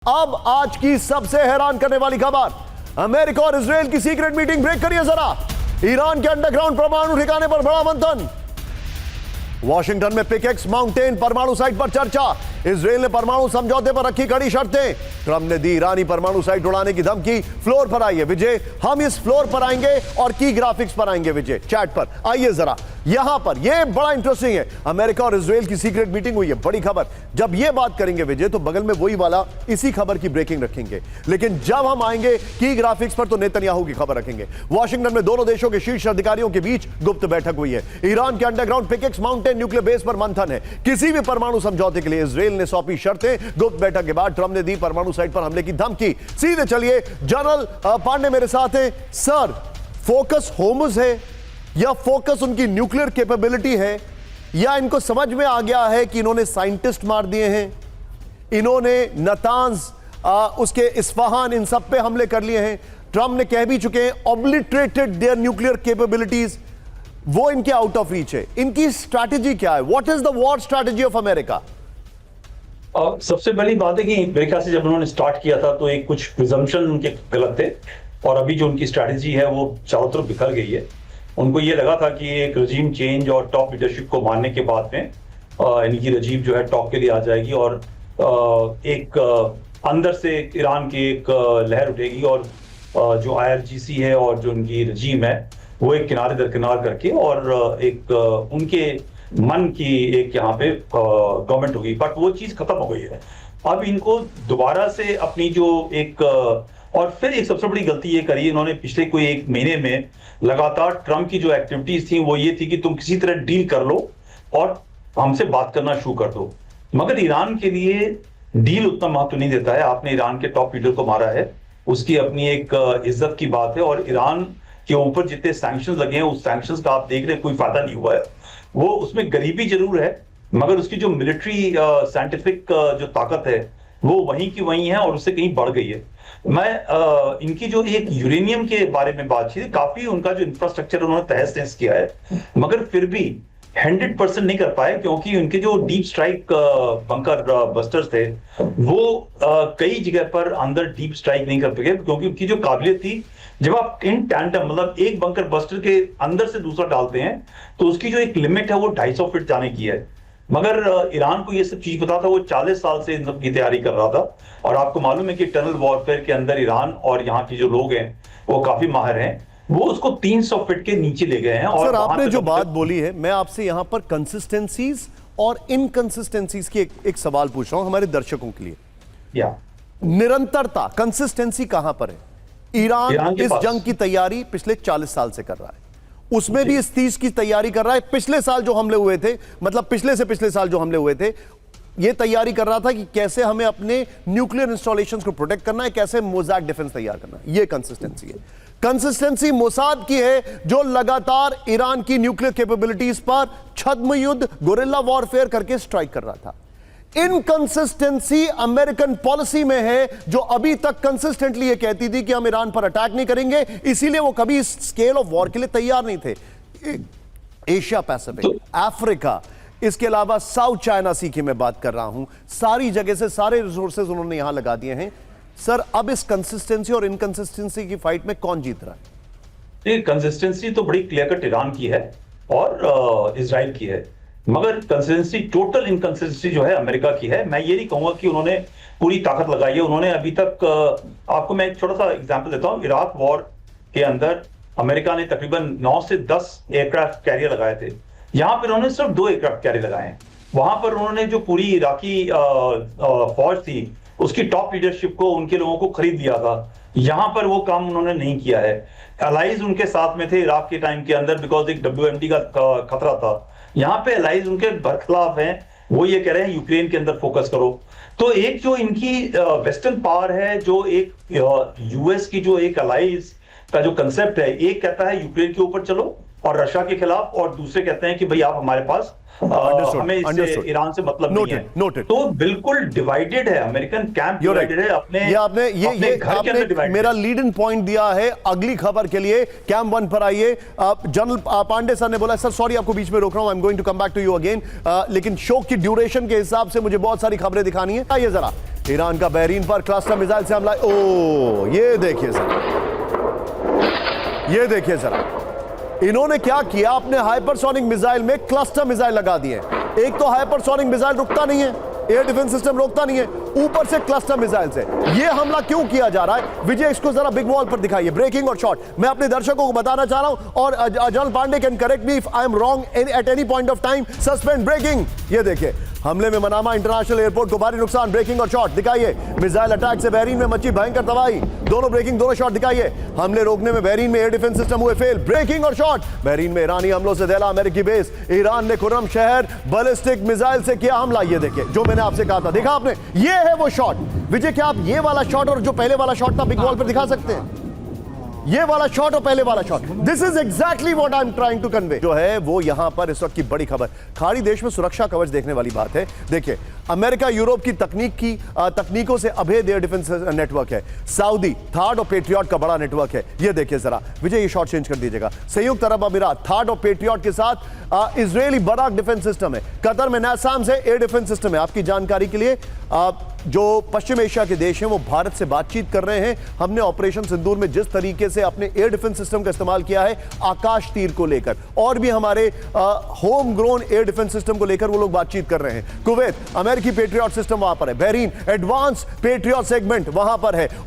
अब आज की सबसे हैरान करने वाली खबर, अमेरिका और इजराइल की सीक्रेट मीटिंग ब्रेक करिए जरा। ईरान के अंडरग्राउंड परमाणु ठिकाने पर बड़ा मंथन। वॉशिंगटन में पिकेक्स माउंटेन परमाणु साइट पर चर्चा। इजराइल ने परमाणु समझौते पर रखी कड़ी शर्तें। ट्रंप ने दी ईरानी परमाणु साइट उड़ाने की धमकी। फ्लोर पर आइए विजय, हम इस फ्लोर पर आएंगे और की ग्राफिक्स पर आएंगे विजय, चैट पर आइए जरा। यहां पर यह बड़ा इंटरेस्टिंग है, अमेरिका और इजराइल की सीक्रेट मीटिंग हुई है, बड़ी खबर। जब यह बात करेंगे विजय तो बगल में वही वाला इसी खबर की ब्रेकिंग रखेंगे, लेकिन जब हम आएंगे की ग्राफिक्स पर तो नेतन्याहू की खबर रखेंगे। वॉशिंगटन में दोनों देशों के शीर्ष अधिकारियों के बीच गुप्त बैठक हुई है। ईरान के underground pickaxe mountain nuclear base पर मंथन है। किसी भी परमाणु समझौते के लिए इजराइल ने सौंपी शर्तें। गुप्त बैठक के बाद ट्रंप ने दी परमाणु साइट पर हमले की धमकी। सीधे चलिए, जनरल पांडे मेरे साथ हैं। सर, फोकस होर्मुज है या फोकस उनकी न्यूक्लियर कैपेबिलिटी है, या इनको समझ में आ गया है कि इन्होंने साइंटिस्ट मार दिए हैं, इन्होंने नतांज उसके इस्फहान इन सब पे हमले कर लिए हैं। ट्रंप ने कह भी चुके हैं ऑब्लिटरेटेड देयर न्यूक्लियर कैपेबिलिटीज, वो इनके आउट ऑफ रीच है। इनकी स्ट्रैटेजी क्या है? What is the war strategy of America? सबसे बड़ी बात है कि मेरे ख्याल से जब उन्होंने स्टार्ट किया था तो एक कुछ प्रिजम्पशन उनके गलत थे, और अभी जो उनकी स्ट्रैटेजी है वो चारों तरफ बिखर गई है। उनको ये लगा था कि एक रजीम चेंज और टॉप लीडरशिप को मानने के बाद में इनकी रजीम जो है टॉप के लिए आ जाएगी, और एक अंदर से ईरान की एक लहर उठेगी, और जो IRGC है और जो उनकी रजीम है वो एक किनारे दरकिनार करके और एक उनके मन की एक यहाँ पे गवर्नमेंट होगी। बट वो चीज खत्म हो गई है। अब इनको दोबारा से अपनी जो एक और फिर एक सबसे बड़ी गलती ये करी इन्होंने पिछले कोई एक महीने में लगातार ट्रंप की जो एक्टिविटीज थी वो ये थी कि तुम किसी तरह डील कर लो और हमसे बात करना शुरू कर दो। मगर ईरान के लिए डील उतना महत्व नहीं देता है। आपने ईरान के टॉप लीडर को मारा है, उसकी अपनी एक इज्जत की बात है, और ईरान के ऊपर जितने सैंक्शंस लगे हैं उस सैंक्शंस का आप देख रहे हैं कोई फायदा नहीं हुआ है। वो उसमें गरीबी जरूर है, मगर उसकी जो मिलिट्री साइंटिफिक जो ताकत है वो वहीं की वहीं है और उससे कहीं बढ़ गई है। मैं इनकी जो एक यूरेनियम के बारे में बात की, काफी उनका जो इंफ्रास्ट्रक्चर उन्होंने तहस नहस किया है, मगर फिर भी 100% नहीं कर पाए, क्योंकि उनके जो डीप स्ट्राइक बंकर बस्टर्स थे वो कई जगह पर अंदर डीप स्ट्राइक नहीं कर पाए, क्योंकि उनकी जो काबिलियत थी, जब आप इन टैंडम मतलब एक बंकर बस्टर के अंदर से दूसरा डालते हैं तो उसकी जो एक लिमिट है वो 250 फीट जाने की है। मगर ईरान को ये सब चीज पता था, वो 40 साल से इन सब की तैयारी कर रहा था, और आपको मालूम है कि टनल वॉरफेयर के अंदर ईरान और यहाँ के जो लोग हैं वो काफी माहिर हैं। वो उसको 300 फीट के नीचे ले गए हैं। और सर, आपने जो बात बोली है, मैं आपसे यहाँ पर कंसिस्टेंसीज और इनकंसिस्टेंसीज की एक सवाल पूछ रहा हूं हमारे दर्शकों के लिए। निरंतरता, कंसिस्टेंसी कहां पर है? ईरान इस जंग की तैयारी पिछले 40 साल से कर रहा है, उसमें भी इस 30 की तैयारी कर रहा है। पिछले साल जो हमले हुए थे, मतलब पिछले से पिछले साल जो हमले हुए थे, यह तैयारी कर रहा था कि कैसे हमें अपने न्यूक्लियर इंस्टॉलेशंस को प्रोटेक्ट करना है, कैसे मोज़ाक डिफेंस तैयार करना है। यह कंसिस्टेंसी है। कंसिस्टेंसी मोसाद की है, जो लगातार ईरान की न्यूक्लियर कैपेबिलिटीज पर छद्म युद्ध, गोरिल्ला वॉरफेयर करके स्ट्राइक कर रहा था। इनकंसिस्टेंसी अमेरिकन पॉलिसी में है, जो अभी तक कंसिस्टेंटली ये कहती थी कि हम ईरान पर अटैक नहीं करेंगे, इसीलिए वो कभी इस स्केल ऑफ वॉर के लिए तैयार नहीं थे। एशिया पैसिफिक, अफ्रीका, इसके अलावा साउथ चाइना सी की मैं बात कर रहा हूं, सारी जगह से सारे रिसोर्सेज उन्होंने यहां लगा दिए हैं। सर, अब इस कंसिस्टेंसी और इनकंसिस्टेंसी की फाइट में कौन जीत रहा है? ये कंसिस्टेंसी तो बड़ी क्लियर कट ईरान की है और इजराइल की है, मगर कंसिस्टेंसी, टोटल इनकंसिस्टेंसी जो है अमेरिका की है। मैं ये नहीं कहूंगा कि उन्होंने पूरी ताकत लगाई है। उन्होंने अभी तक आपको मैं एक छोटा सा एग्जांपल देता हूं। इराक वॉर के अंदर अमेरिका ने तकरीबन 9 से 10 एयरक्राफ्ट कैरियर लगाए थे। यहां पर उन्होंने सिर्फ 2 एयरक्राफ्ट कैरियर लगाए हैं। वहां पर उन्होंने जो पूरी इराकी फौज थी उसकी टॉप लीडरशिप को, उनके लोगों को खरीद लिया था। यहां पर वो काम उन्होंने नहीं किया है। एलाइज उनके साथ में थे इराक के टाइम के अंदर, बिकॉज एक WMD का खतरा था। यहाँ पे एलाइज उनके बरखिलाफ हैं, वो ये कह रहे हैं यूक्रेन के अंदर फोकस करो। तो एक जो इनकी वेस्टर्न पावर है, जो एक US की जो एक एलाइज का जो कंसेप्ट है, एक कहता है यूक्रेन के ऊपर चलो और रशिया के खिलाफ, और दूसरे कहते हैं कि भाई आप हमारे पास, हमें इससे ईरान से मतलब नहीं है। तो बिल्कुल डिवाइडेड है, अमेरिकन कैंप डिवाइडेड है। आपने मेरा लीड इन पॉइंट दिया है अगली खबर के लिए। कैंप 1 पर आइए। जनरल पांडे सर ने बोला, सर सॉरी आपको बीच में रोक रहा हूं, I am going to come back to you again, लेकिन शो की ड्यूरेशन के हिसाब से मुझे बहुत सारी खबरें दिखानी है। आइए जरा, ईरान का बहरीन पर क्लस्टर मिसाइल से हमला। ओ ये देखिए जरा, ये देखिए जरा, इन्होंने क्या किया, अपने हाइपरसोनिक मिसाइल में क्लस्टर मिसाइल लगा दिए। एक तो हाइपरसोनिक मिसाइल रुकता नहीं है, एयर डिफेंस सिस्टम रोकता नहीं है, ऊपर से क्लस्टर मिसाइल से ये हमला क्यों किया जा रहा है? विजय इसको जरा बिग वॉल पर दिखाइए, ब्रेकिंग और शॉट। मैं अपने दर्शकों को बताना चाह रहा हूं, और Ajal Pandey can correct me if I am wrong at any point of time. Suspend breaking, ये देखिए, हमले में मनामा इंटरनेशनल एयरपोर्ट को भारी नुकसान। ब्रेकिंग और शॉट दिखाइए, मिसाइल अटैक से बहरीन में मची भयंकर तबाही। दोनों ब्रेकिंग, दोनों शॉट दिखाइए। हमले रोकने में बहरीन में एयर डिफेंस सिस्टम हुए फेल। ब्रेकिंग और शॉट, बहरीन में ईरानी हमलों से दहला अमेरिकी बेस। ईरान ने खुर्रम शहर बैलिस्टिक मिसाइल से किया हमला। ये देखिए, जो मैंने आपसे कहा था, देखा आपने, ये है वो शॉट। विजय, क्या आप ये वाला शॉट और जो पहले वाला शॉट था बिग वॉल पर दिखा सकते हैं? ये वाला शॉट और पहले वाला shot, this is exactly what I am trying to convey. जो है वो यहां पर इस वक्त की बड़ी खबर, खाड़ी देश में सुरक्षा कवच देखने वाली बात है। देखिए, अमेरिका यूरोप की तकनीकों से अभेद एयर डिफेंस नेटवर्क है। सऊदी थार्ड और पेट्रियट का बड़ा नेटवर्क है। ये देखिए जरा विजय, ये शॉट चेंज कर दीजिएगा। संयुक्त अरब अमीरात थार्ड और पेट्रियट के साथ इजरायली बड़ा डिफेंस सिस्टम है। कतर में नासाम से एयर डिफेंस सिस्टम है। आपकी जानकारी के लिए, जो पश्चिम एशिया के देश हैं वो भारत से बातचीत कर रहे हैं। हमने ऑपरेशन सिंदूर में जिस तरीके से अपने एयर डिफेंस सिस्टम का इस्तेमाल किया है आकाश तीर को लेकर, और भी हमारे home grown air defence system को लेकर वो लोग बातचीत कर रहे हैं। कुवैत अमेरिकी पेट्रियट सिस्टम वहां पर है। बहरीन एडवांस पेट्रियट सेगमेंट वहां पर है।